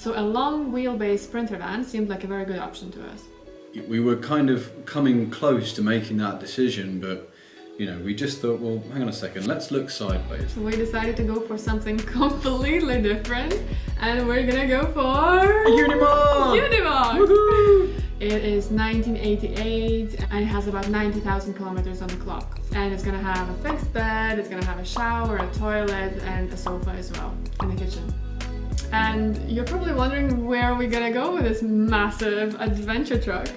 So a long wheelbase sprinter van seemed like a very good option to us. We were kind of coming close to making that decision, but you know, we just thought, well, hang on a second, let's look sideways. So we decided to go for something completely different, and we're gonna go for Unimog! Unimog! Woohoo! It is 1988 and it has about 90,000 kilometers on the clock. And it's gonna have a fixed bed, it's gonna have a shower, a toilet, and a sofa as well in the kitchen. And you're probably wondering where we're gonna go with this massive adventure truck.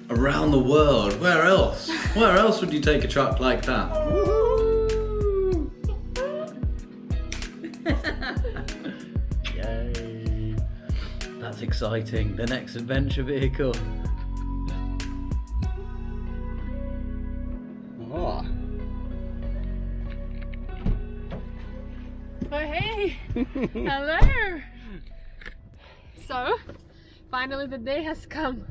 Around the world, where else? Where else would you take a truck like that? Yay! That's exciting. The next adventure vehicle. Oh. Oh hey! Hello! So, finally the day has come.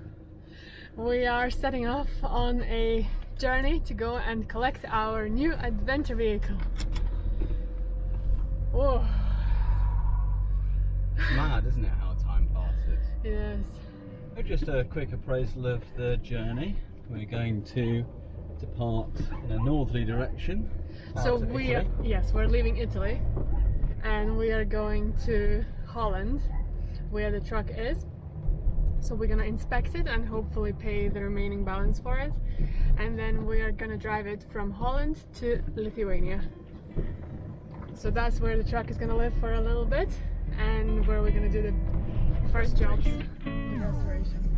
We are setting off on a journey to go and collect our new adventure vehicle. Whoa! Mad, isn't it, how time passes? Yes. Just a quick appraisal of the journey. We're going to depart in a northerly direction. So out of we Italy. we're leaving Italy and we are going to Holland where the truck is. So we're gonna inspect it and hopefully pay the remaining balance for it. And then we are gonna drive it from Holland to Lithuania. So that's where the truck is gonna live for a little bit and where we're gonna do the first jobs. Restoration.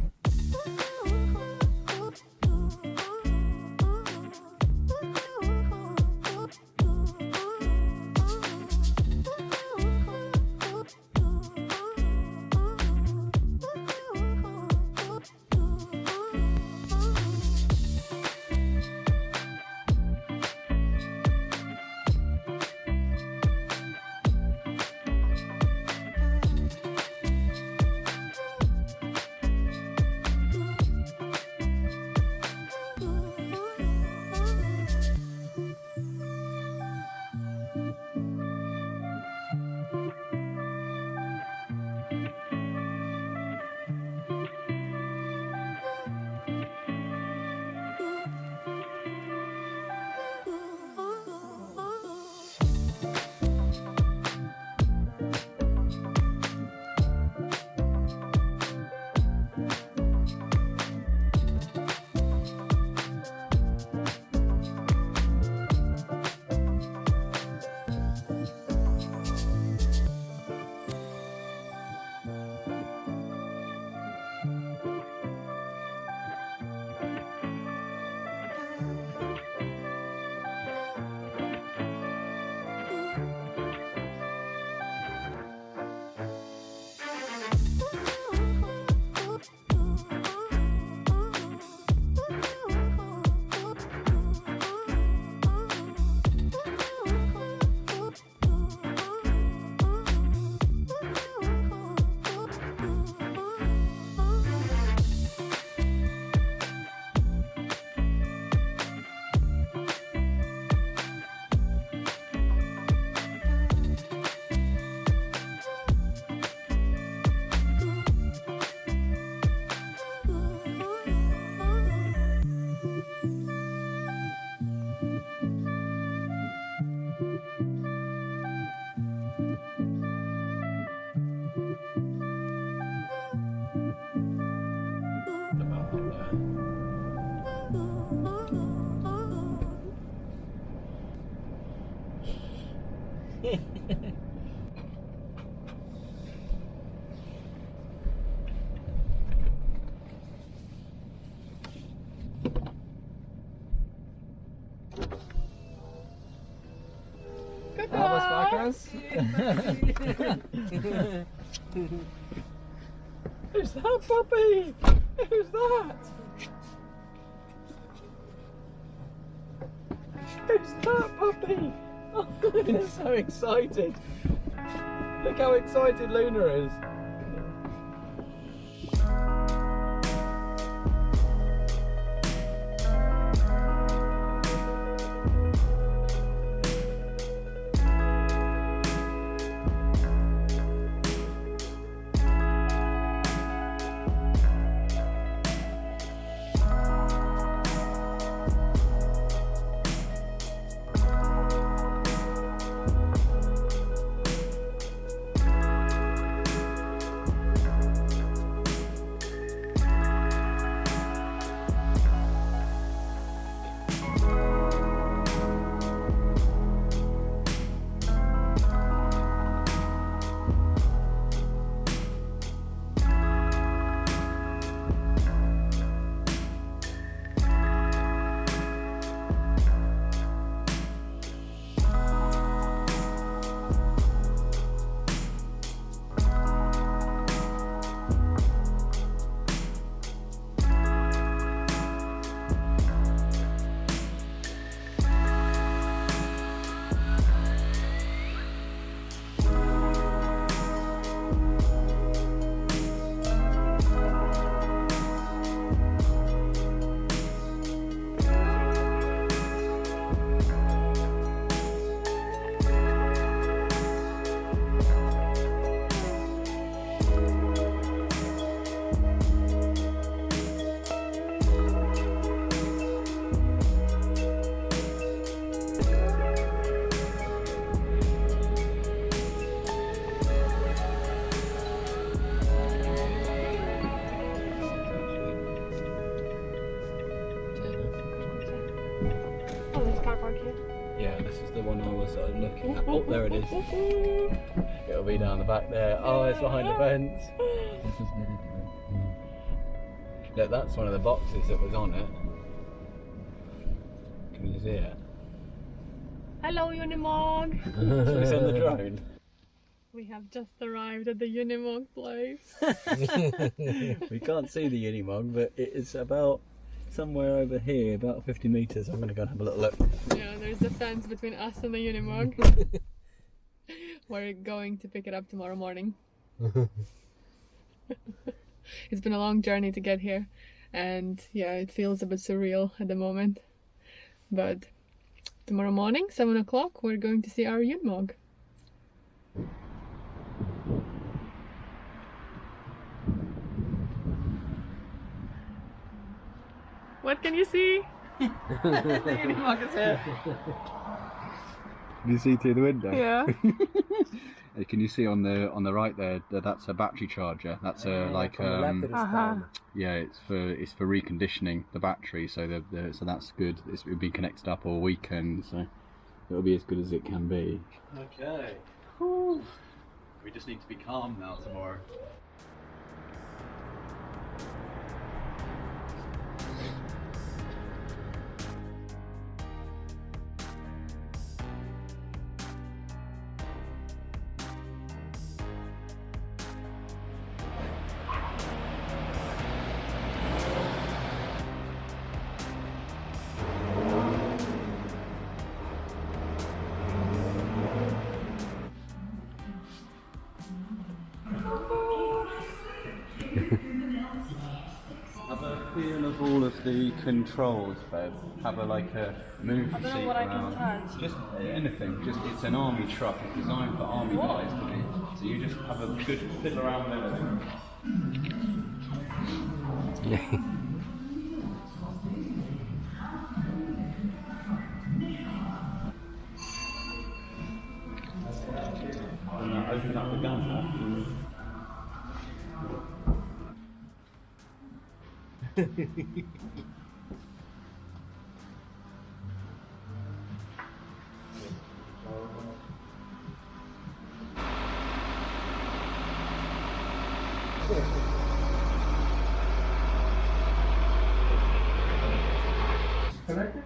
Who's that puppy? Who's that? Who's that puppy? Oh, Luna's so excited. Look how excited Luna is. Yeah, this is the one I was looking at. Oh, there it is. It'll be down the back there. Oh, it's behind the fence. Look, that's one of the boxes that was on it. Can you see it? Hello, Unimog! So we send the drone. We have just arrived at the Unimog place. We can't see the Unimog, but it is about somewhere over here, about 50 metres. I'm going to go and have a little look. Yeah, there's a fence between us and the Unimog. We're going to pick it up tomorrow morning. It's been a long journey to get here, and yeah, it feels a bit surreal at the moment. But tomorrow morning, 7 o'clock, we're going to see our Unimog. What can you see? The Unimog is here. Can you see through the window? Yeah. Can you see on the right there? That's a battery charger. That's a yeah. It's for reconditioning the battery. So so that's good. It'll be connected up all weekend. So it'll be as good as it can be. Okay. Whew. We just need to be calm now tomorrow. Have a feel of all of the controls, Bev. Have a move the seat around. Just anything. It's an army truck. It's designed for army guys to be. So you just have a good fiddle around with everything. Open up the gun hatch. Connected?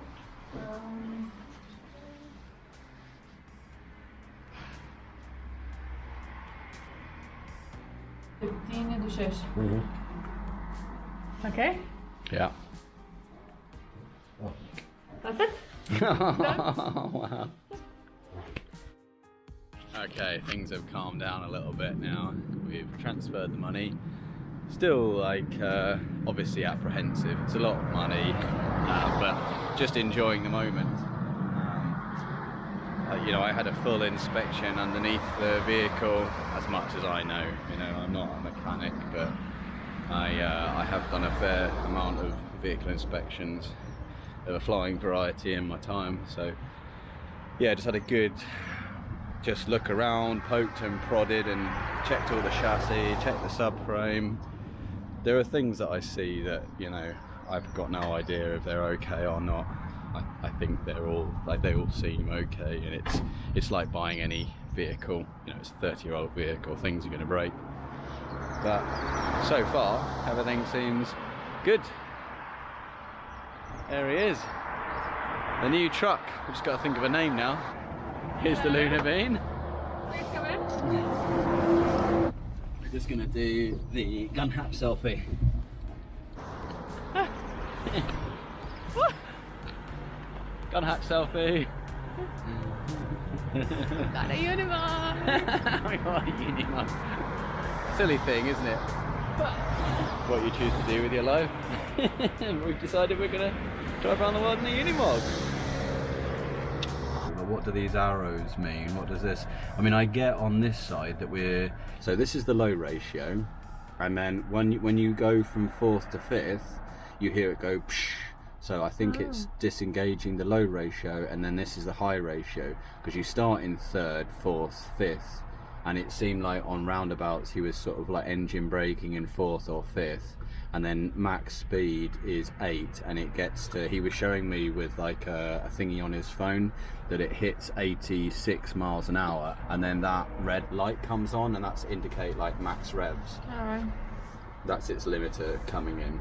15 do 6. Okay, Yeah. that's it. Wow. Okay, things have calmed down a little bit now. We've transferred the money. Still, obviously apprehensive. It's a lot of money, but just enjoying the moment. I had a full inspection underneath the vehicle, as much as I know. I'm not a mechanic, but I have done a fair amount of vehicle inspections of a flying variety in my time. So yeah, just had a good look around, poked and prodded and checked all the chassis, checked the subframe. There are things that I see that, I've got no idea if they're okay or not. I think they're all, they all seem okay, and it's like buying any vehicle. It's a 30-year-old vehicle, things are going to break. But so far, everything seems good. There he is. The new truck. We've just got to think of a name now. Here's the Luna Bean. Please come in. We're just going to do the gun hat selfie. Gun hat selfie. Got a Unimog. We got a Unimog. Silly thing, isn't it? What you choose to do with your life. We've decided we're going to drive around the world in a Unimog. What do these arrows mean? What does this... I get on this side that so this is the low ratio, and then when you go from 4th to 5th, you hear it go psh. So I think it's disengaging the low ratio, and then this is the high ratio, because you start in 3rd, 4th, 5th, and it seemed like on roundabouts he was sort of like engine braking in 4th or 5th, and then max speed is 8, and it gets to, he was showing me with like a thingy on his phone that it hits 86 miles an hour, and then that red light comes on, and that's indicate like max revs. Alright. That's its limiter coming in.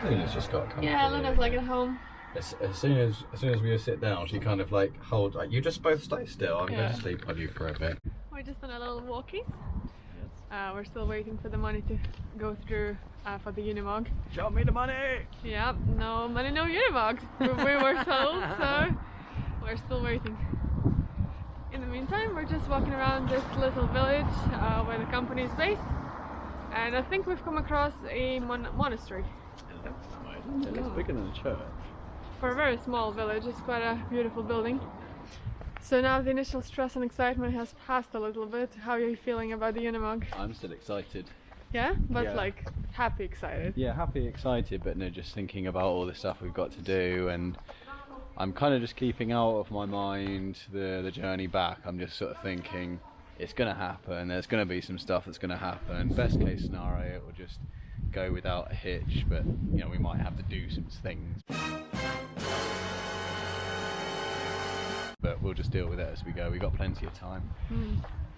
Luna's just got to come. Yeah, Luna's like at home. As soon as we sit down, she kind of like hold. Like, you just both stay still. I'm going to sleep on you for a bit. We're just on a little walkies. We're still waiting for the money to go through for the Unimog. Show me the money! Yep, no money, no Unimog. We were told, so we're still waiting. In the meantime, we're just walking around this little village where the company is based, and I think we've come across a monastery. It looks bigger than a church. For a very small village, it's quite a beautiful building. So now the initial stress and excitement has passed a little bit. How are you feeling about the Unimog? I'm still excited. Yeah? But Yeah. like happy excited. Yeah, happy, excited, but no, just thinking about all the stuff we've got to do, and I'm kind of just keeping out of my mind the journey back. I'm just sort of thinking it's going to happen. There's going to be some stuff that's going to happen. Best case scenario, it will just go without a hitch, but you know, we might have to do some things. But we'll just deal with it as we go. We've got plenty of time.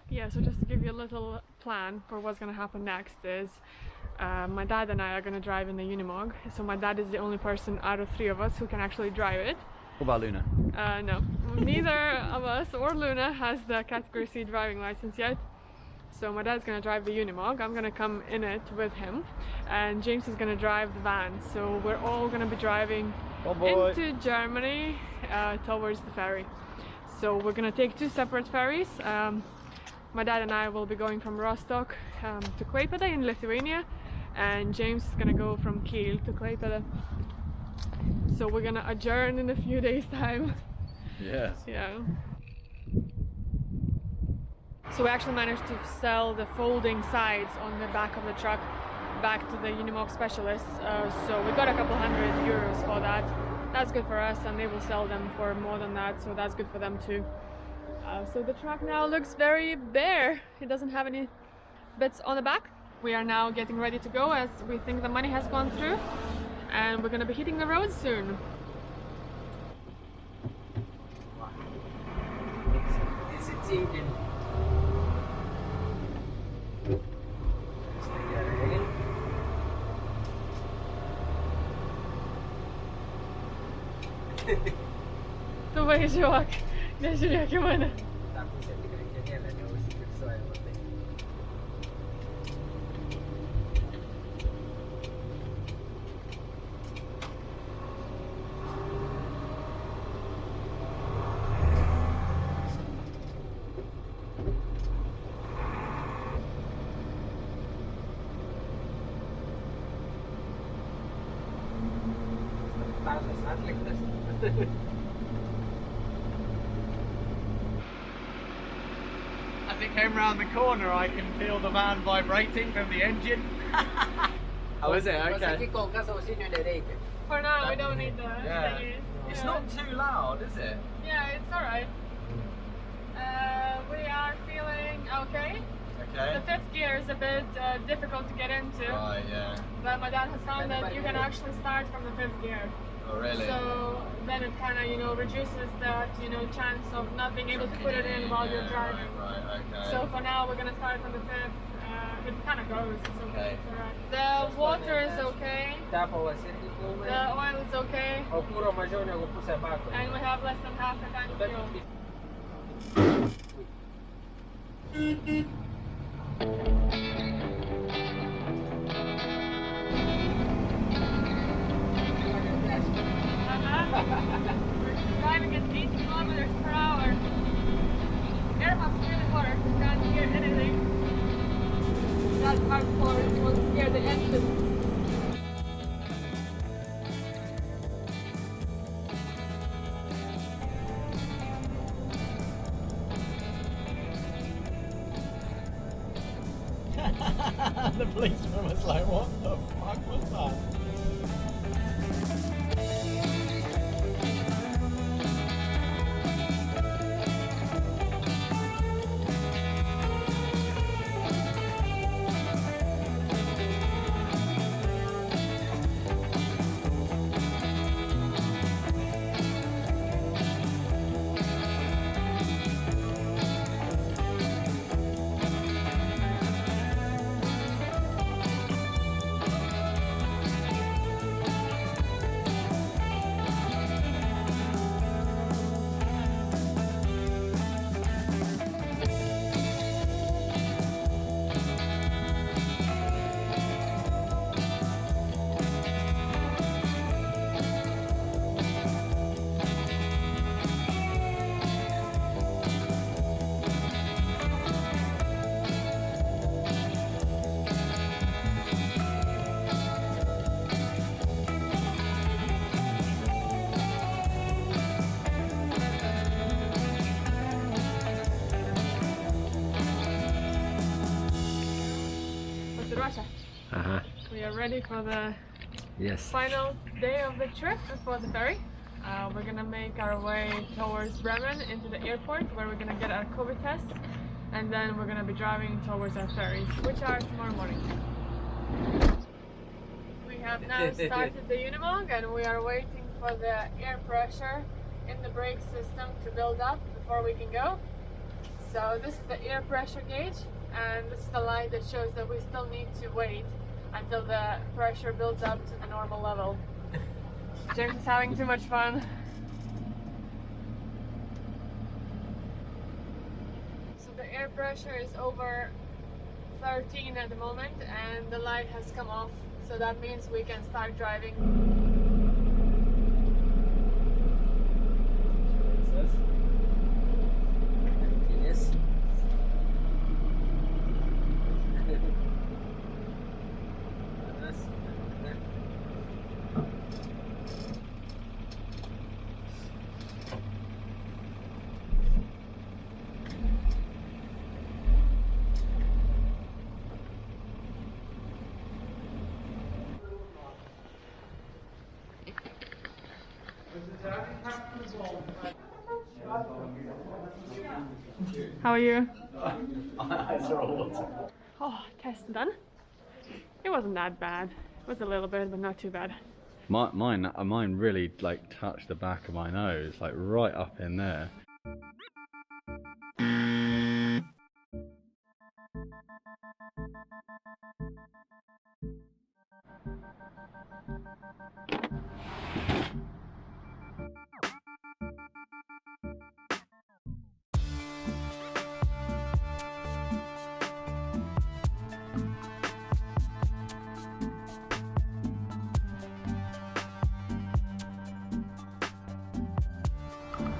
Yeah, so just to give you a little plan for what's going to happen next is my dad and I are going to drive in the Unimog. So my dad is the only person out of 3 of us who can actually drive it. What about Luna? No, neither of us or Luna has the category C driving license yet. So my dad's going to drive the Unimog, I'm going to come in it with him, and James is going to drive the van. So we're all going to be driving into Germany towards the ferry. So we're going to take 2 separate ferries. My dad and I will be going from Rostock to Klaipėda in Lithuania, and James is going to go from Kiel to Klaipėda. So we're going to adjourn in a few days' time. Yes. Yeah. So we actually managed to sell the folding sides on the back of the truck back to the Unimog specialists. So we got a couple €100 for that. That's good for us, and they will sell them for more than that, so that's good for them too. So the truck now looks very bare. It doesn't have any bits on the back. We are now getting ready to go as we think the money has gone through, and we're going to be hitting the road soon. Tu važiuok, nežiūrėk į mane. As it came round the corner, I can feel the van vibrating from the engine. How is it? Okay. For now, we don't need the thingies. It's not too loud, is it? Yeah, it's alright. We are feeling okay. Okay. The 5th gear is a bit difficult to get into. Right, yeah. But my dad has found that you can actually start from the 5th gear. Oh, really? So then it kind of, reduces that, chance of not being able to put it in while you're driving. Right, okay. So for now, we're gonna start from the 5th. It kind of goes. It's okay. It's alright. The water is okay. The oil is okay. And we have less than half a tank of fuel. We're driving at 80 kilometers per hour. Airbox really works, you can't hear anything. That's hardcore, it will scare the engine. The policeman was like, what the fuck was that? to Russia. We are ready for the final day of the trip before the ferry. We're gonna make our way towards Bremen into the airport where we're gonna get our COVID tests, and then we're gonna be driving towards our ferries, which are tomorrow morning. We have now started the Unimog and we are waiting for the air pressure in the brake system to build up before we can go. So this is the air pressure gauge, and this is the light that shows that we still need to wait until the pressure builds up to the normal level. James is having too much fun. So the air pressure is over 13 at the moment and the light has come off, so that means we can start driving. How are you? Oh, test done. It wasn't that bad. It was a little bit, but not too bad. Mine really like touched the back of my nose, like right up in there.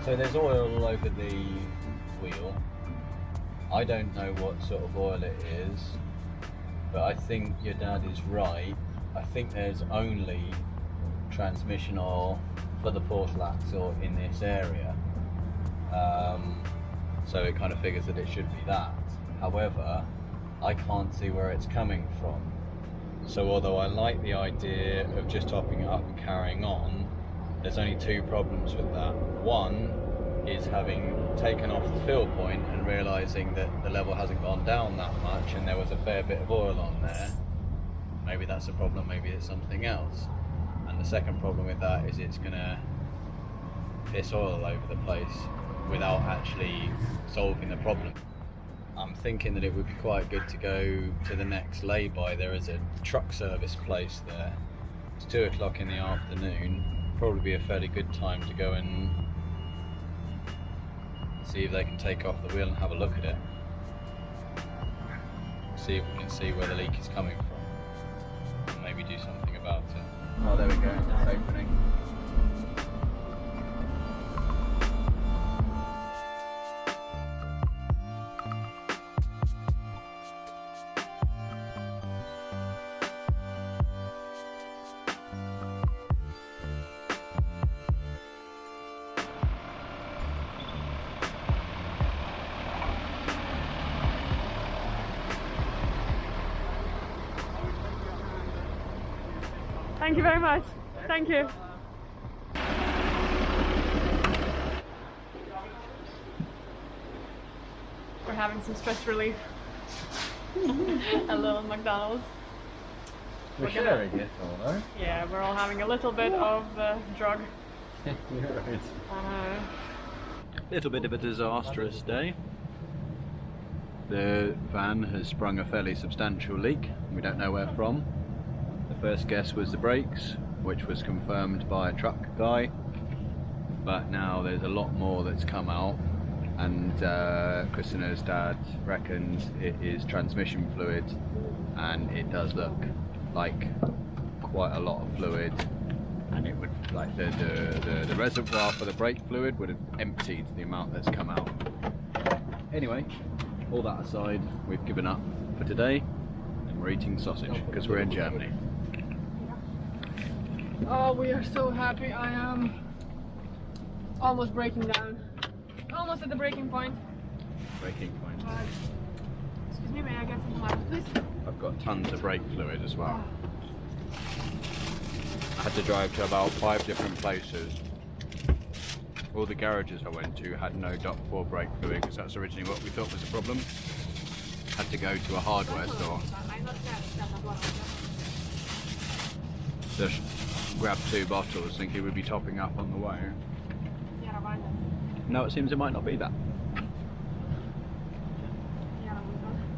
So there's oil all over the wheel. I don't know what sort of oil it is, but I think your dad is right. I think there's only transmission oil for the portal axle in this area. So it kind of figures that it should be that. However, I can't see where it's coming from. So although I like the idea of just topping it up and carrying on, there's only two problems with that. One is having taken off the fill point and realising that the level hasn't gone down that much and there was a fair bit of oil on there. Maybe that's a problem, maybe it's something else. And the second problem with that is it's going to piss oil all over the place without actually solving the problem. I'm thinking that it would be quite good to go to the next lay-by. There is a truck service place there. It's 2 o'clock in the afternoon. Probably be a fairly good time to go and see if they can take off the wheel and have a look at it. See if we can see where the leak is coming from and maybe do something about it. Oh, there we go, it's opening. Thank you very much. Thank you. We're having some stress relief. A little McDonald's. We're sharing it all, though. Yeah, we're all having a little bit of drug. Little bit of a disastrous day. The van has sprung a fairly substantial leak. We don't know where from. The first guess was the brakes, which was confirmed by a truck guy, but now there's a lot more that's come out, and Christina's dad reckons it is transmission fluid, and it does look like quite a lot of fluid, and it would, like the reservoir for the brake fluid would have emptied the amount that's come out. Anyway, all that aside, we've given up for today and we're eating sausage because we're in Germany. Oh, we are so happy. I am almost breaking down. Almost at the breaking point. Breaking point. Excuse me, may I get some water, please? Of got tons of brake fluid as well. I had to drive to about 5 different places. All the garages I went to had no DOT4 brake fluid because that's originally what we thought was the problem. Had to go to a hardware store. Just grab 2 bottles thinking we'd be topping up on the way. No, it seems it might not be that.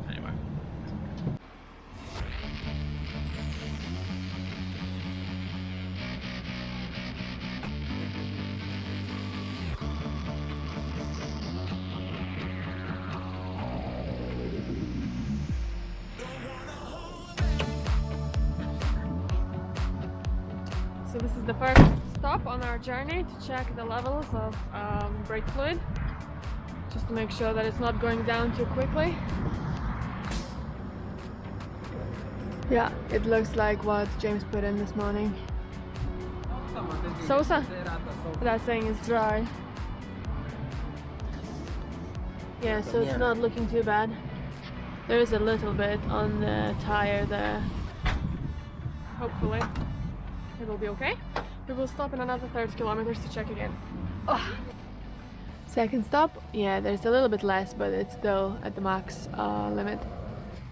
Anyway. So this is the first stop on our journey to check the levels of brake fluid, just to make sure that it's not going down too quickly. Yeah, it looks like what James put in this morning. Sosa? That saying is dry. Yeah, so it's not looking too bad. There is a little bit on the tire there. Hopefully it will be okay. We will stop in another 30 kilometers to check again. Oh. Second stop, yeah, there's a little bit less, but it's still at the max limit.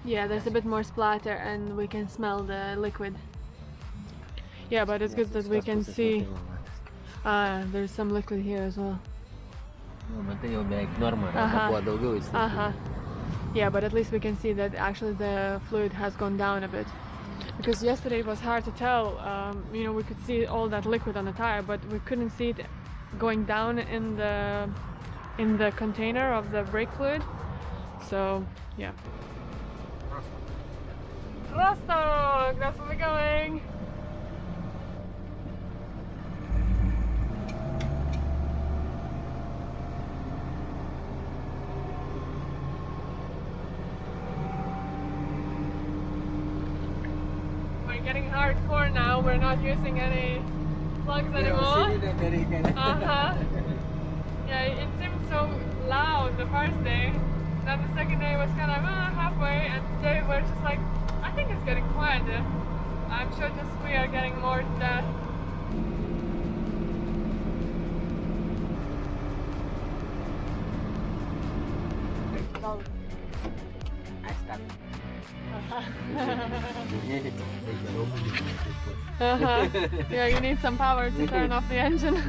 Yeah, there's a bit more splatter and we can smell the liquid. Yeah, but it's good that we can see there's some liquid here as well. Yeah, but at least we can see that actually the fluid has gone down a bit. Because yesterday it was hard to tell, you know, we could see all that liquid on the tire, but we couldn't see it going down in the container of the brake fluid. So, yeah. Rostock! That's where we're going! Getting hardcore now, we're not using any plugs anymore. Yeah, it seemed so loud the first day. Then the second day was kind of halfway, and today we're just like, I think it's getting quieter. I'm sure just we are getting more to that. Yeah, you need some power to turn off the engine.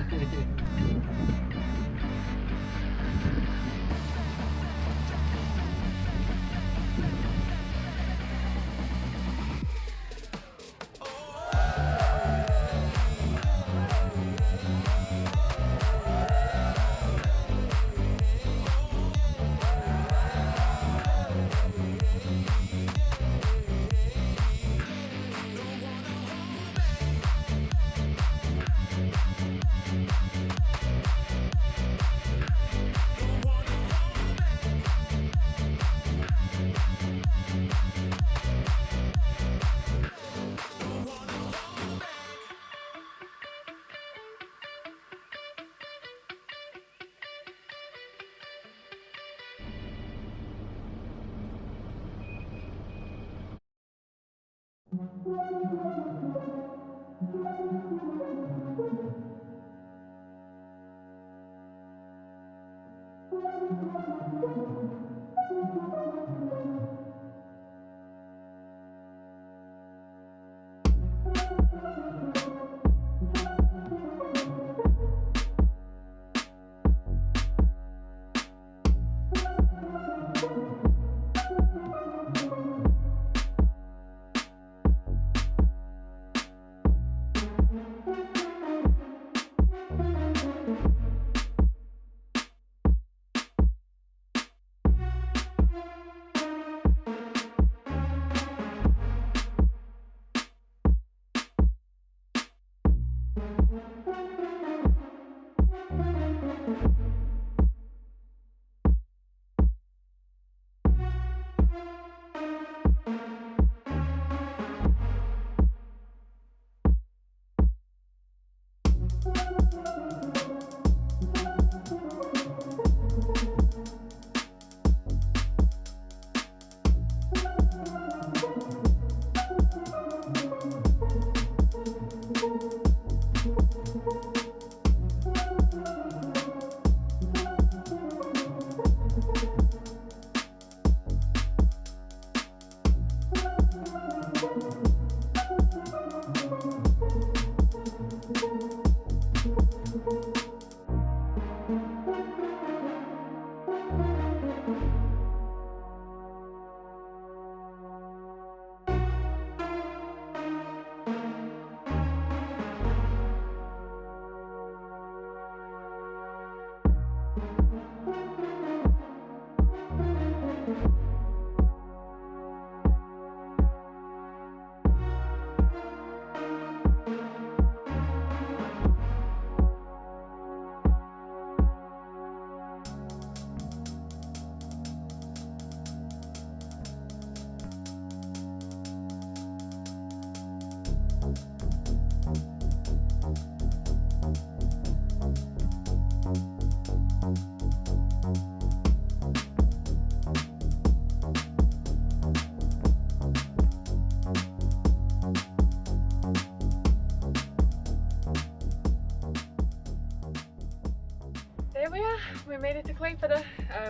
we made it to Klaipeda.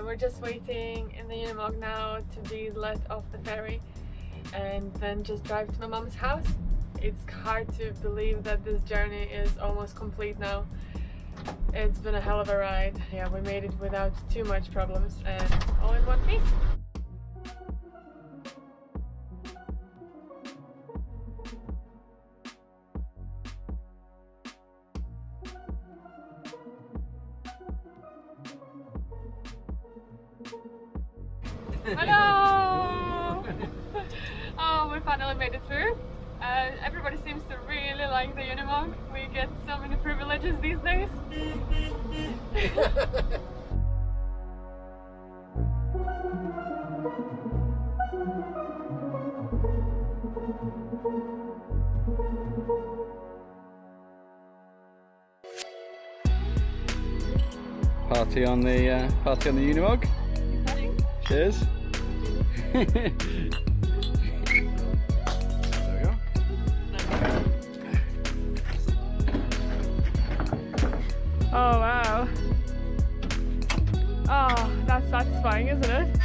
We're just waiting in the Unimog now to be let off the ferry and then just drive to my mom's house. It's hard to believe that this journey is almost complete now. It's been a hell of a ride. Yeah, we made it without too much problems and all in one piece. Hello! Oh, we finally made it through. Everybody seems to really like the Unimog. We get so many privileges these days. Party on the Unimog. Cheers. There we go. Oh wow. Oh, that's satisfying, isn't it?